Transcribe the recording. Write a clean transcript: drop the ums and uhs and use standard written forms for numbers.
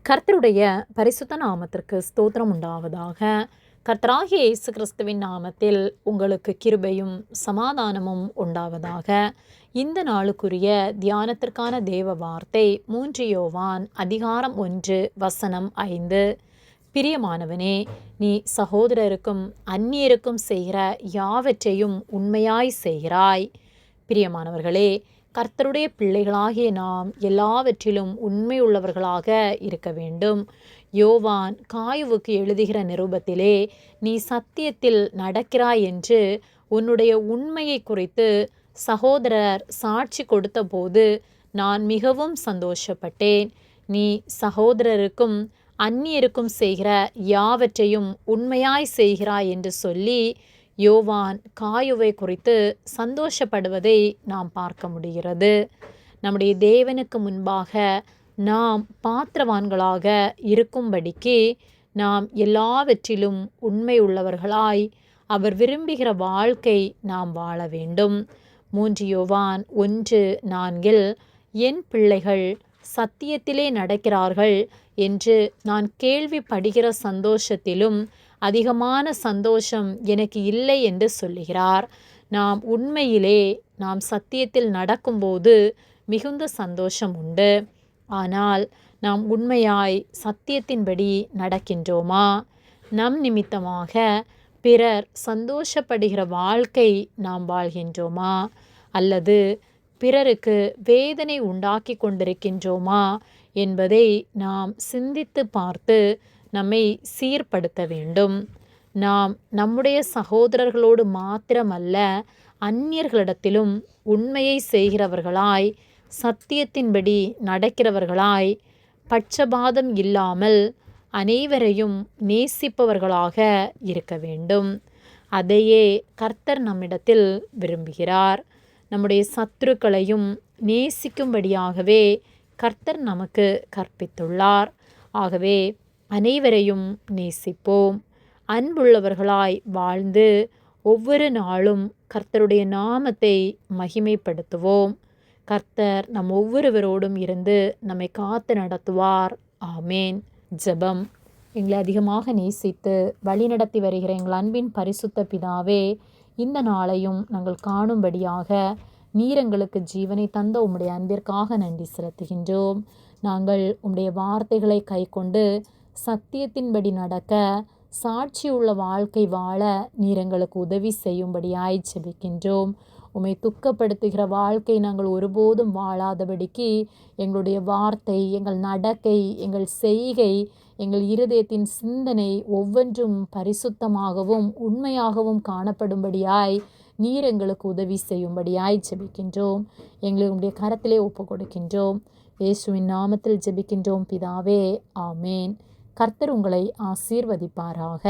கர்த்தருடைய பரிசுத்த நாமத்திற்கு ஸ்தோத்திரம் உண்டாவதாக. கர்த்தராகிய இயேசு கிறிஸ்துவின் நாமத்தில் உங்களுக்கு கிருபையும் சமாதானமும் உண்டாவதாக. இந்த நாளுக்குரிய தியானத்திற்கான தேவ வார்த்தை 3 யோவான் அதிகாரம் 1 வசனம் 5. பிரியமானவனே, நீ சகோதரருக்கும் அந்நியருக்கும் செய்கிற யாவற்றையும் உண்மையாய் செய்கிறாய். பிரியமானவர்களே, கர்த்தருடைய பிள்ளைகளாகிய நாம் எல்லாவற்றிலும் உண்மையுள்ளவர்களாக இருக்க வேண்டும். யோவான் காயுவுக்கு எழுதுகிற நிருபத்திலே, நீ சத்தியத்தில் நடக்கிறாய் என்று உன்னுடைய உண்மையை குறித்து சகோதரர் சாட்சி கொடுத்தபோது நான் மிகவும் சந்தோஷப்பட்டேன். நீ சகோதரருக்கும் அந்நியருக்கும் செய்கிற யாவற்றையும் உண்மையாய் செய்கிறாய் என்று சொல்லி யோவான் காயுவை குறித்து சந்தோஷப்படுவதை நாம் பார்க்க முடிகிறது. நம்முடைய தேவனுக்கு முன்பாக நாம் பாத்திரவான்களாக இருக்கும்படிக்கு நாம் எல்லாவற்றிலும் உண்மை உள்ளவர்களாய் அவர் விரும்புகிற வாழ்க்கை நாம் வாழ வேண்டும். 3 யோவான் 1:4 என் பிள்ளைகள் சத்தியத்திலே நடக்கிறார்கள் என்று நான் கேள்விப்படுகிற சந்தோஷத்திலும் அதிகமான சந்தோஷம் எனக்கு இல்லை என்று சொல்லுகிறார். நாம் உண்மையிலே நாம் சத்தியத்தில் நடக்கும்போது மிகுந்த சந்தோஷம் உண்டு. ஆனால் நாம் உண்மையாய் சத்தியத்தின்படி நடக்கின்றோமா? நம் நிமித்தமாக பிறர் சந்தோஷப்படுகிற வாழ்க்கை நாம் வாழ்கின்றோமா? அல்லது பிறருக்கு வேதனை உண்டாக்கி கொண்டிருக்கின்றோமா என்பதை நாம் சிந்தித்து பார்த்து நம்மை சீர்படுத்த வேண்டும். நாம் நம்முடைய சகோதரர்களோடு மாத்திரமல்ல, அந்நியர்களிடத்திலும் உண்மையை செய்கிறவர்களாய், சத்தியத்தின்படி நடக்கிறவர்களாய், பட்சபாதம் இல்லாமல் அனைவரையும் நேசிப்பவர்களாக இருக்க வேண்டும். அதையே கர்த்தர் நம்மிடத்தில் விரும்புகிறார். நம்முடைய சத்துருக்களையும் நேசிக்கும்படியாகவே கர்த்தர் நமக்கு கற்பித்துள்ளார். ஆகவே அனைவரையும் நேசிப்போம். அன்புள்ளவர்களாய் வாழ்ந்து ஒவ்வொரு நாளும் கர்த்தருடைய நாமத்தை மகிமைப்படுத்துவோம். கர்த்தர் நம் ஒவ்வொருவரோடும் இருந்து நம்மை காத்து நடத்துவார். ஆமேன். ஜெபம். எங்களை அதிகமாக நேசித்து வழிநடத்தி வருகிற எங்கள் அன்பின் பரிசுத்த பிதாவே, இந்த நாளையும் நாங்கள் காணும்படியாக நீர் எங்களுக்கு ஜீவனை தந்த உம்முடைய அன்பிற்காக நன்றி செலுத்துகின்றோம். நாங்கள் உம்முடைய வார்த்தைகளை கைக்கொண்டு சத்தியத்தின்படி நடக்க, சாட்சியுள்ள வாழ்க்கை வாழ நீர் எங்களுக்கு உதவி செய்யும்படியாய் ஜெபிக்கின்றோம். உம்மை துக்கப்படுத்துகிற வாழ்க்கை நாங்கள் ஒருபோதும் வாழாதபடிக்கு எங்களுடைய வார்த்தை, எங்கள் நடக்கை, எங்கள் செய்கை, எங்கள் இருதயத்தின் சிந்தனை ஒவ்வொன்றும் பரிசுத்தமாகவும் உண்மையாகவும் காணப்படும்படியாய் நீர் எங்களுக்கு உதவி செய்யும்படியாய் ஜெபிக்கின்றோம். எங்களை உம்முடைய கரத்திலே ஒப்பு கொடுக்கின்றோம். இயேசுவின் நாமத்தில் ஜெபிக்கின்றோம் பிதாவே. ஆமேன். கர்த்தர் உங்களை ஆசீர்வதிப்பாராக.